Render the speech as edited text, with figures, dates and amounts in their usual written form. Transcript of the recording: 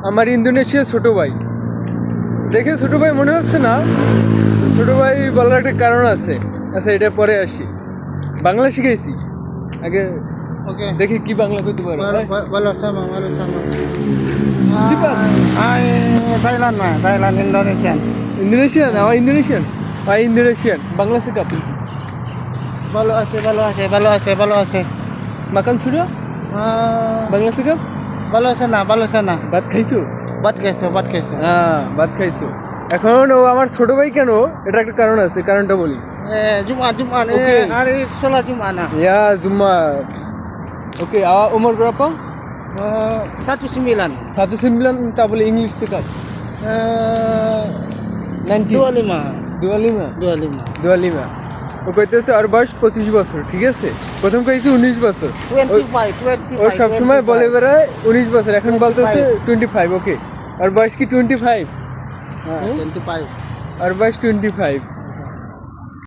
আমার ইন্দোনেশিয়ার ছোট ভাই। দেখে ছোট ভাই মনে হচ্ছে না, ছোট ভাই বলার একটা কারণ আছে। আচ্ছা, এটা পরে আসি। বাংলা শিখাইছি আগে, Oke. দেখি কি বাংলা কইতে পারো। Balo sama, balo sama. Cepat. Hai Thailand mah, Thailand Indonesian. Indonesian, আমার ইন্দোনেশিয়ান, ইন্দোনেশিয়ান বাংলা শেখা। Balo ase, balo ase, balo ase, balo ase. মাকান সুরা Ah, বাংলা শেখা। balo sana, balo sana. ভাত খাইছো? Bat keso, bat keso. হ্যাঁ, ভাত খাইছো। এখন ও আমার ছোট ভাই কেন, এটা একটা কারণ আছে, কারণটা বলি। Jumat, Jumat. Oke. Hari sholat Jumat nah. Ya, Jumat. Oke, umur berapa? 19. 19 tak boleh English cakap. 90 25. 25 25. 25 ও কইতেছে আর বয়স 25 বছর, ঠিক আছে? প্রথম কইছে 19 বছর। 25. ও সব সময় বলে বেড়ায় 19 বছর, এখন বলতেছে 25। ওকে, আর বয়স কি 25? 25. আর বয়স 25।